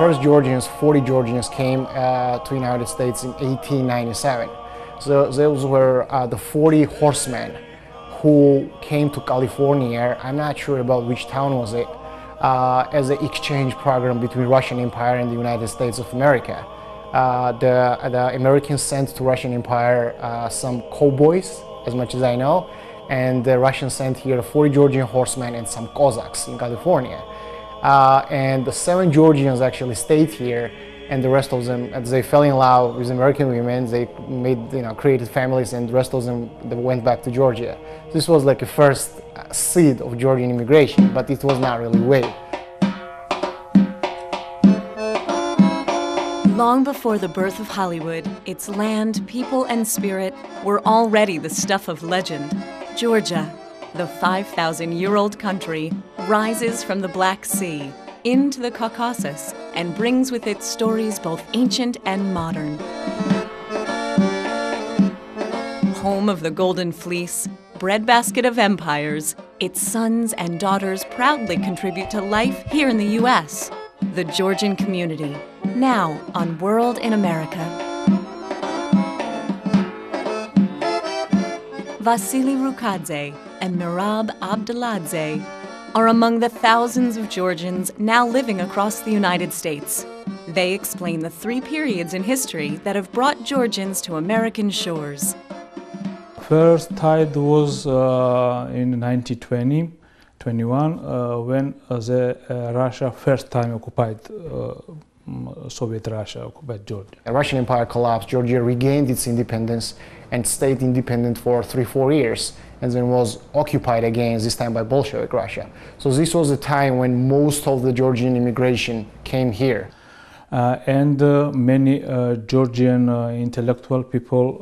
first Georgians, 40 Georgians, came to the United States in 1897. So those were the 40 horsemen who came to California. I'm not sure about which town was it, as an exchange program between Russian Empire and the United States of America. The Americans sent to Russian Empire some cowboys, as much as I know, and the Russians sent here 40 Georgian horsemen and some Cossacks in California. And the 7 Georgians actually stayed here, and the rest of them, as they fell in love with American women, they created families, and the rest of them they went back to Georgia. This was like a first seed of Georgian immigration, but it was not really way. Long before the birth of Hollywood, its land, people, and spirit were already the stuff of legend. Georgia, the 5,000-year-old country, rises from the Black Sea into the Caucasus and brings with it stories both ancient and modern. Home of the Golden Fleece, breadbasket of empires, its sons and daughters proudly contribute to life here in the U.S. The Georgian community, now on World in America. Vasily Rukadze and Mirab Abdeladze are among the thousands of Georgians now living across the United States. They explain the 3 periods in history that have brought Georgians to American shores. First tide was in 1920-21 when Russia first time occupied Soviet Russia occupied Georgia. The Russian Empire collapsed, Georgia regained its independence and stayed independent for 3-4 years, and then was occupied again, this time by Bolshevik Russia. So this was the time when most of the Georgian immigration came here. And many Georgian intellectual people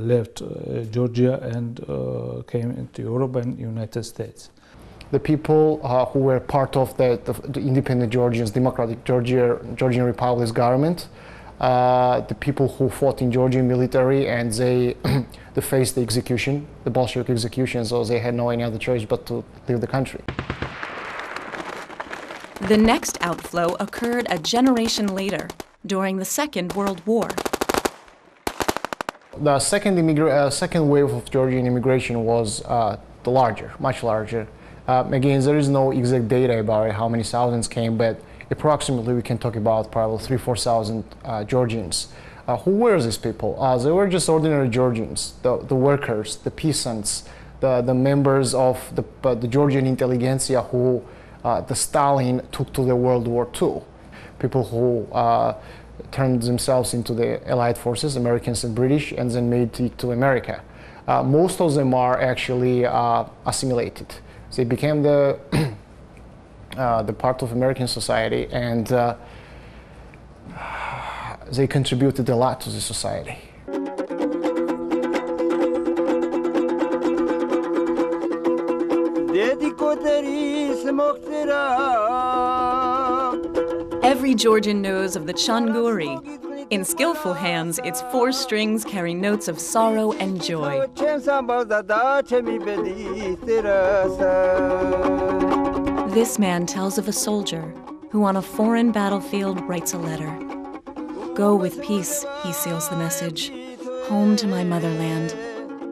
left Georgia and came into Europe and United States. The people who were part of the independent Georgians, Democratic Georgian Republic's government, the people who fought in Georgian military, and they faced the execution, the Bolshevik execution, so they had no any other choice but to leave the country. The next outflow occurred a generation later, during the Second World War. The second wave of Georgian immigration was much larger. Again, there is no exact data about it, how many thousands came, but approximately we can talk about probably 3,000–4,000 Georgians. Who were these people? They were just ordinary Georgians, the workers, the peasants, the members of the Georgian intelligentsia who the Stalin took to the World War II. People who turned themselves into the Allied forces, Americans and British, and then made it to America. Most of them are actually assimilated. They became the part of American society, and they contributed a lot to the society. Every Georgian knows of the changuri. In skillful hands, its 4 strings carry notes of sorrow and joy. This man tells of a soldier who on a foreign battlefield writes a letter. "Go with peace," he seals the message. "Home to my motherland.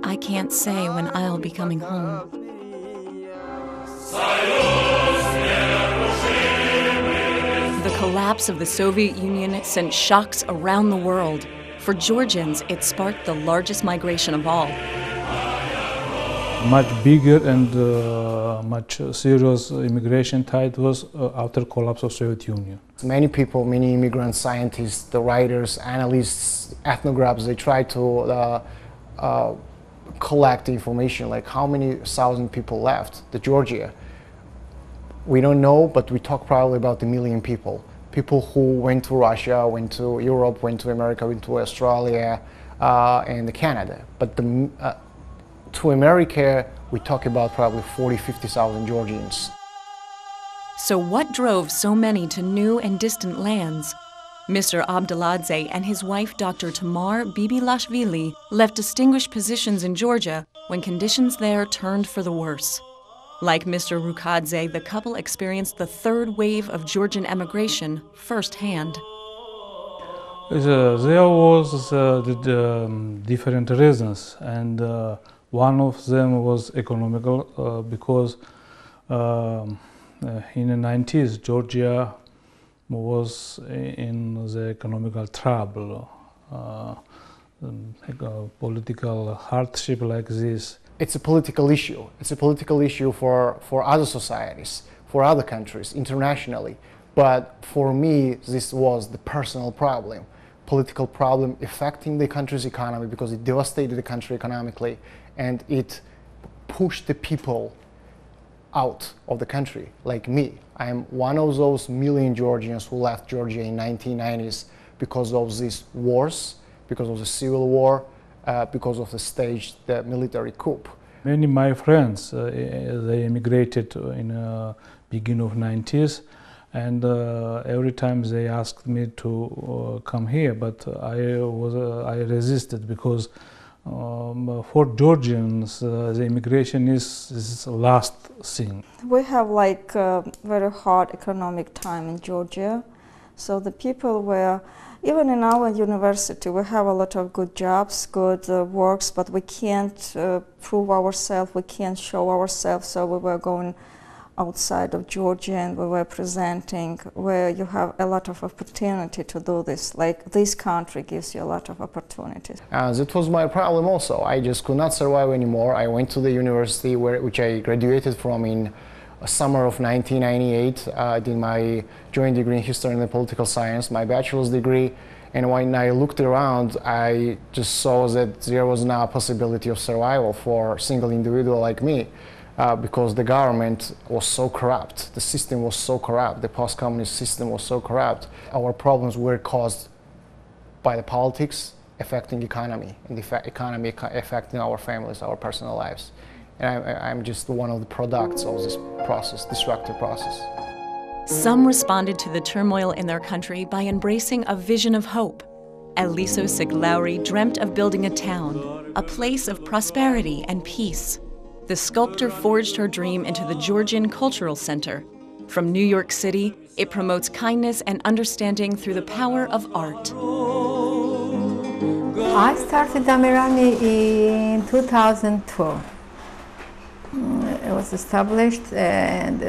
I can't say when I'll be coming home." The collapse of the Soviet Union sent shocks around the world. For Georgians, it sparked the largest migration of all. Much bigger and much serious immigration tide was after collapse of Soviet Union. Many people, many immigrants, scientists, the writers, analysts, ethnographers, they try to collect information like how many thousand people left Georgia. We don't know, but we talk probably about 1 million people. People who went to Russia, went to Europe, went to America, went to Australia, and Canada. But to America, we talk about probably 40–50,000 Georgians. So what drove so many to new and distant lands? Mr. Abdeladze and his wife, Dr. Tamar Bibilashvili, left distinguished positions in Georgia when conditions there turned for the worse. Like Mr. Rukadze, the couple experienced the third wave of Georgian emigration firsthand. There was different reasons, and one of them was economical, because in the 90s Georgia was in the economical trouble, political hardship like this. It's a political issue. It's a political issue for other societies, for other countries, internationally. But for me, this was the personal problem, political problem affecting the country's economy, because it devastated the country economically and it pushed the people out of the country, like me. I am one of those million Georgians who left Georgia in 1990s because of these wars, because of the civil war, because of the staged military coup. Many of my friends, they immigrated in the beginning of 90s, and every time they asked me to come here, but I resisted, because for Georgians, the immigration is the last thing. We have like a very hard economic time in Georgia, so the people were, even in our university, we have a lot of good jobs, good works, but we can't prove ourselves, we can't show ourselves, so we were going outside of Georgia and we were presenting where you have a lot of opportunity to do this. Like this country gives you a lot of opportunities. That was my problem also. I just could not survive anymore. I went to the university which I graduated from in summer of 1998. I did my joint degree in history and political science, my bachelor's degree. And when I looked around, I just saw that there was now a possibility of survival for a single individual like me. Because the government was so corrupt, the system was so corrupt, the post-communist system was so corrupt. Our problems were caused by the politics affecting economy, and the economy affecting our families, our personal lives. And I'm just one of the products of this process, destructive process. Some responded to the turmoil in their country by embracing a vision of hope. Eliso Siglauri dreamt of building a town, a place of prosperity and peace. The sculptor forged her dream into the Georgian Cultural Center. From New York City, it promotes kindness and understanding through the power of art. I started Amirani in 2002. It was established, and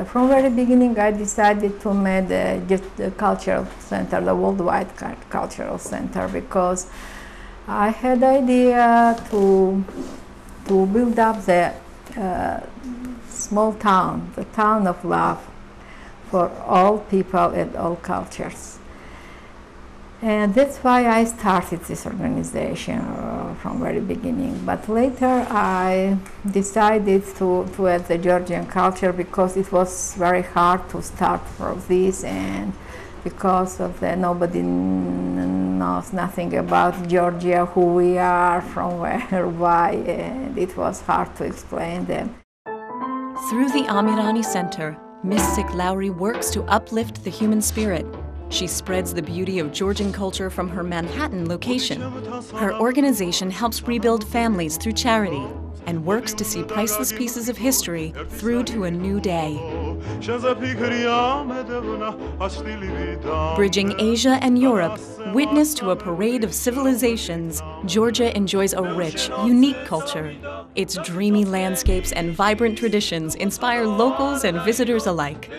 from very beginning I decided to make the cultural center, the worldwide cultural center, because I had the idea to build up the small town, the town of love for all people and all cultures. And that's why I started this organization from very beginning. But later I decided to add the Georgian culture, because it was very hard to start from this, and because of the nobody knows nothing about Georgia, who we are, from where, why, and it was hard to explain them. Through the Amirani Center, Ms. Siglauri works to uplift the human spirit. She spreads the beauty of Georgian culture from her Manhattan location. Her organization helps rebuild families through charity and works to see priceless pieces of history through to a new day. Bridging Asia and Europe, witness to a parade of civilizations, Georgia enjoys a rich, unique culture. Its dreamy landscapes and vibrant traditions inspire locals and visitors alike.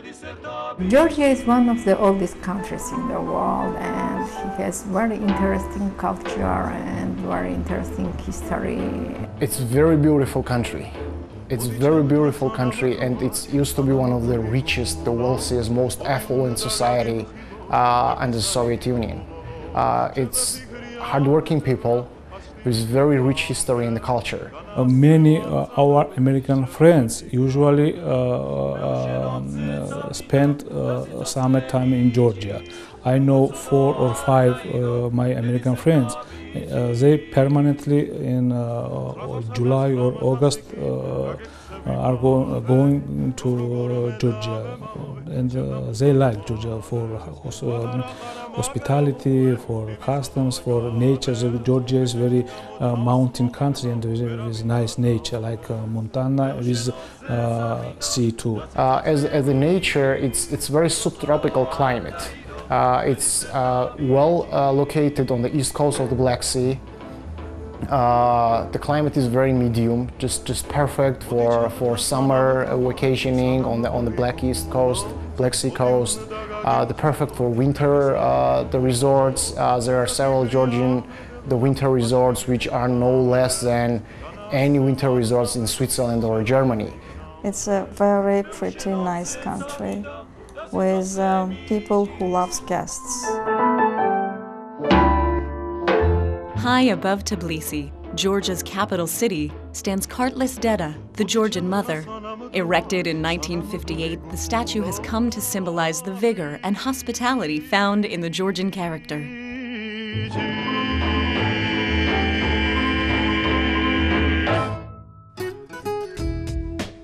Georgia is one of the oldest countries in the world, and it has very interesting culture and very interesting history. It's a very beautiful country. It's a very beautiful country, and it used to be one of the richest, the wealthiest, most affluent society under the Soviet Union. It's hardworking people with very rich history in the culture. Many our American friends usually spend summertime in Georgia. I know 4 or 5 my American friends. They permanently in July or August are going to Georgia, and they like Georgia for hospitality, for customs, for nature. So Georgia is very mountain country and with nice nature, like Montana with sea too. As a nature, it's very subtropical climate. It's well located on the east coast of the Black Sea. The climate is very medium, just perfect for summer vacationing on the Black Sea coast. The perfect for winter the resorts. There are several Georgian winter resorts which are no less than any winter resorts in Switzerland or Germany. It's a very pretty nice country with people who loves guests. High above Tbilisi, Georgia's capital city, stands Kartlis Deda, the Georgian mother. Erected in 1958, the statue has come to symbolize the vigor and hospitality found in the Georgian character.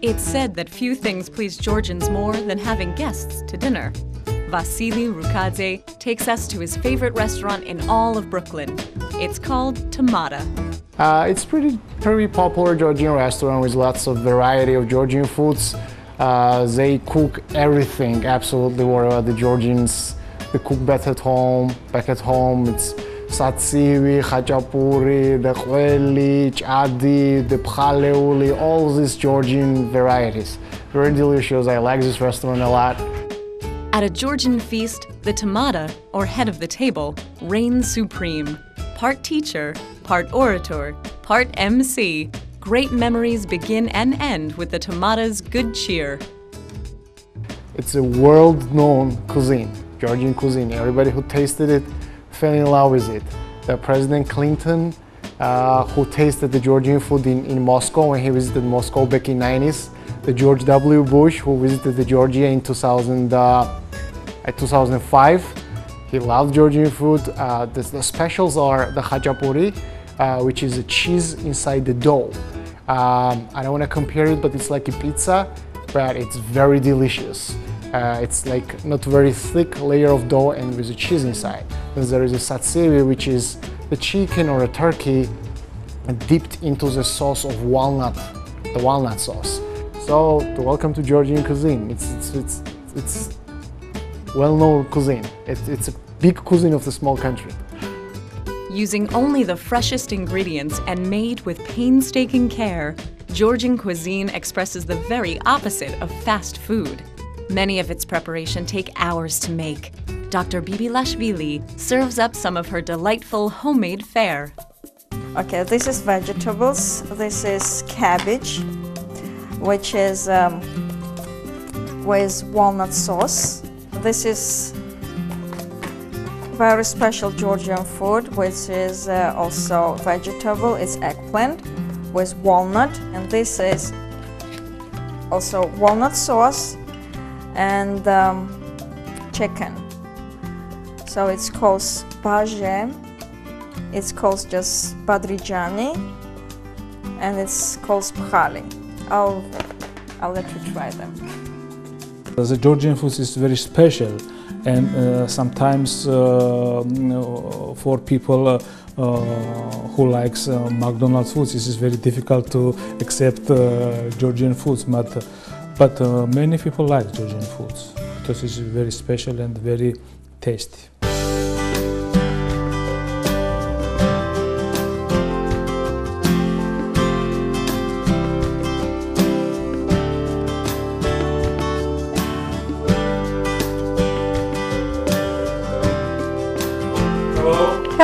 It's said that few things please Georgians more than having guests to dinner. Vasily Rukadze takes us to his favorite restaurant in all of Brooklyn. It's called Tamada. It's pretty popular Georgian restaurant with lots of variety of Georgian foods. They cook everything, absolutely whatever the Georgians they cook back at home. It's satsivi, khachapuri, the qveli, chadi, the pkhaleuli, all these Georgian varieties. Very delicious. I like this restaurant a lot. At a Georgian feast, the tamada, or head of the table, reigns supreme. Part teacher, part orator, part MC, great memories begin and end with the tamada's good cheer. It's a world-known cuisine, Georgian cuisine. Everybody who tasted it fell in love with it. President Clinton, who tasted the Georgian food in Moscow when he visited Moscow back in the 90s. The George W. Bush, who visited the Georgia in 2005. He loved Georgian food. The specials are the khachapuri, which is a cheese inside the dough. I don't want to compare it, but it's like a pizza, but it's very delicious. It's like not very thick layer of dough and with a cheese inside. Then there is a satsivi, which is the chicken or a turkey dipped into the sauce of walnut, the walnut sauce. So, welcome to Georgian cuisine. It's well-known cuisine. It's a big cuisine of the small country. Using only the freshest ingredients and made with painstaking care, Georgian cuisine expresses the very opposite of fast food. Many of its preparation take hours to make. Dr. Bibilashvili serves up some of her delightful homemade fare. Okay, this is vegetables. This is cabbage, which is with walnut sauce. This is very special Georgian food, which is also vegetable. It's eggplant with walnut, and this is also walnut sauce and chicken. So it's called baje. It's called just badrijani, and it's called pkhali. I'll let you try them. The Georgian food is very special, and sometimes for people who likes McDonald's foods, this is very difficult to accept Georgian foods. But many people like Georgian foods because it's very special and very tasty.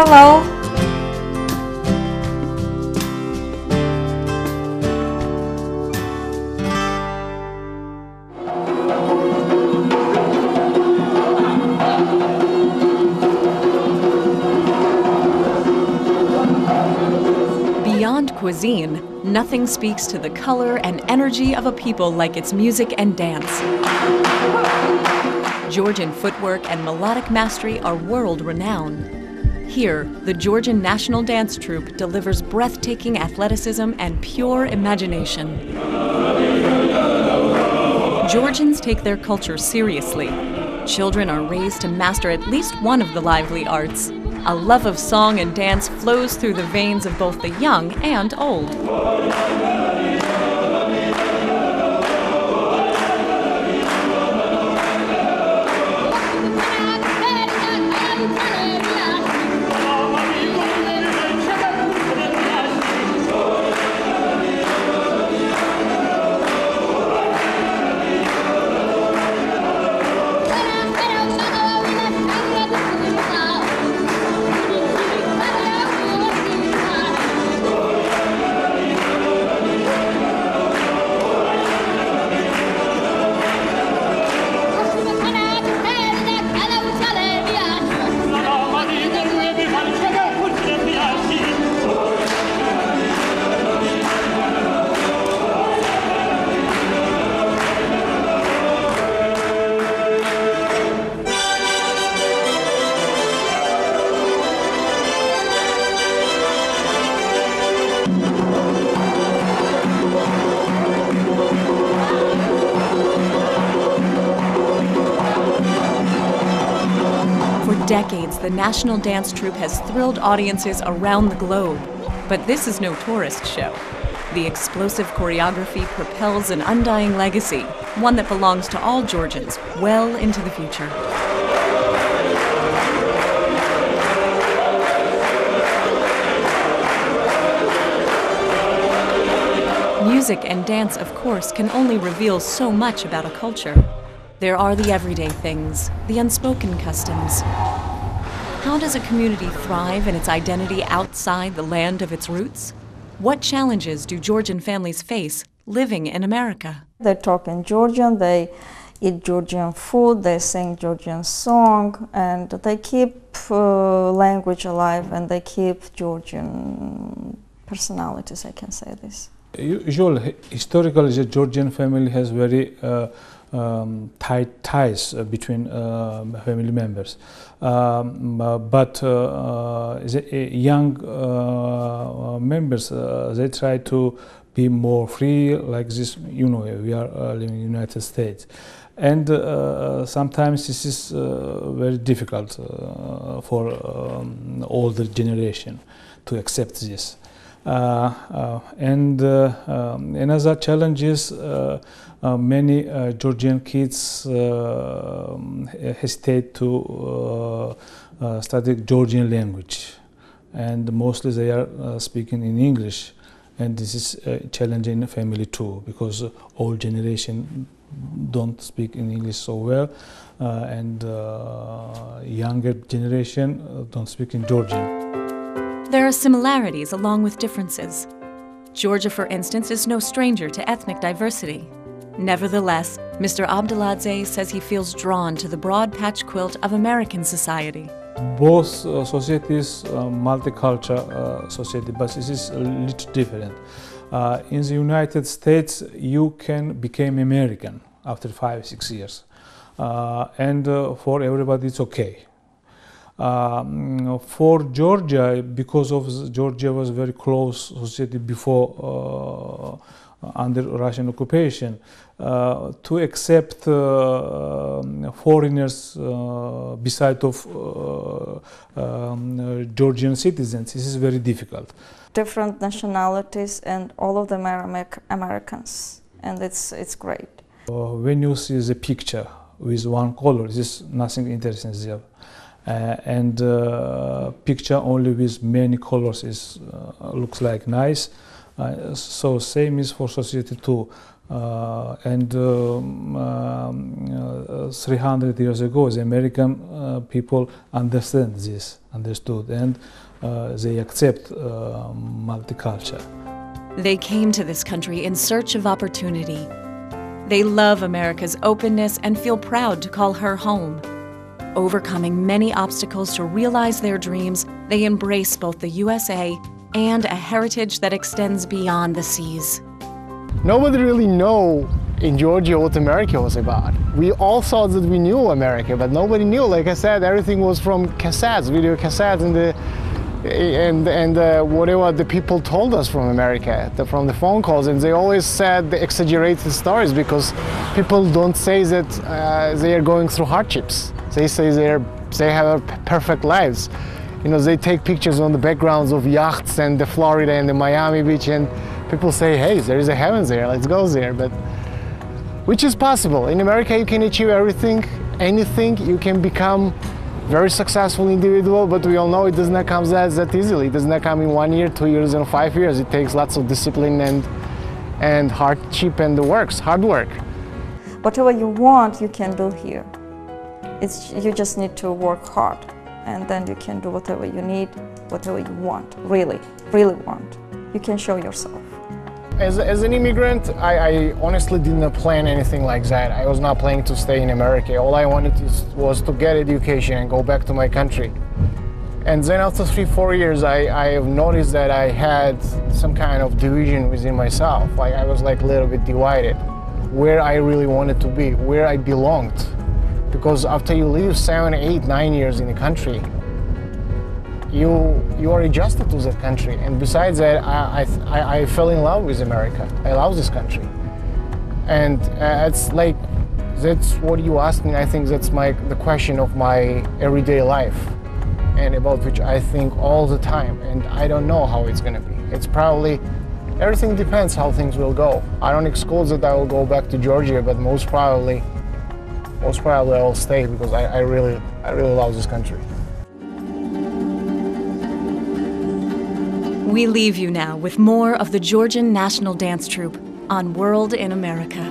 Hello. Beyond cuisine, nothing speaks to the color and energy of a people like its music and dance. Georgian footwork and melodic mastery are world-renowned. Here, the Georgian National Dance Troupe delivers breathtaking athleticism and pure imagination. Georgians take their culture seriously. Children are raised to master at least one of the lively arts. A love of song and dance flows through the veins of both the young and old. Decades, the national dance troupe has thrilled audiences around the globe. But this is no tourist show. The explosive choreography propels an undying legacy, one that belongs to all Georgians well into the future. Music and dance, of course, can only reveal so much about a culture. There are the everyday things, the unspoken customs. How does a community thrive in its identity outside the land of its roots? What challenges do Georgian families face living in America? They talk in Georgian, they eat Georgian food, they sing Georgian song, and they keep language alive, and they keep Georgian personalities, I can say this. Usually, historically, the Georgian family has very tight ties between family members. But the young members, they try to be more free, like this, you know, we are living in the United States. And sometimes this is very difficult for older generation to accept this. And another challenge is many Georgian kids hesitate to study Georgian language, and mostly they are speaking in English, and this is challenging in the family too, because old generation don't speak in English so well, and younger generation don't speak in Georgian. There are similarities along with differences. Georgia, for instance, is no stranger to ethnic diversity. Nevertheless, Mr. Abdeladze says he feels drawn to the broad patch quilt of American society. Both societies, multicultural society, but this is a little different. In the United States, you can become American after 5-6 years, and for everybody it's okay. For Georgia, because of Georgia was very close society before under Russian occupation, to accept foreigners beside of Georgian citizens, this is very difficult. Different nationalities, and all of them are Americans, and it's great. When you see the picture with one color, this is nothing interesting there. And picture only with many colors is looks like nice. So same is for society too. And 300 years ago, the American people understood, and they accept multicultural. They came to this country in search of opportunity. They love America's openness and feel proud to call her home. Overcoming many obstacles to realize their dreams, they embrace both the USA and a heritage that extends beyond the seas. Nobody really knew in Georgia what America was about. We all thought that we knew America, but nobody knew. Like I said, everything was from cassettes, video cassettes in the and whatever the people told us from America, from the phone calls, and they always said the exaggerated stories because people don't say that they are going through hardships. They say they have perfect lives. You know, they take pictures on the backgrounds of yachts and the Florida and the Miami Beach, and people say, hey, there is a heaven there, let's go there. But which is possible. In America, you can achieve everything, anything. You can become very successful individual, but we all know it does not come that easily. It does not come in 1 year, 2 years, and 5 years. It takes lots of discipline and hardship and hard work. Whatever you want, you can do here. You just need to work hard, and then you can do whatever you need, whatever you want, really want. You can show yourself. As an immigrant, I honestly didn't plan anything like that. I was not planning to stay in America. All I wanted was to get education and go back to my country. And then after 3-4 years, I have noticed that I had some kind of division within myself. Like I was like a little bit divided, where I really wanted to be, where I belonged. Because after you live 7, 8, 9 years in a country, you are adjusted to that country, and besides that, I fell in love with America. I love this country, and it's like that's what you asked me. I think that's the question of my everyday life, and about which I think all the time. And I don't know how it's gonna be. It's probably everything depends how things will go. I don't exclude that I will go back to Georgia, but most probably I will stay because I really love this country. We leave you now with more of the Georgian National Dance Troupe on World in America.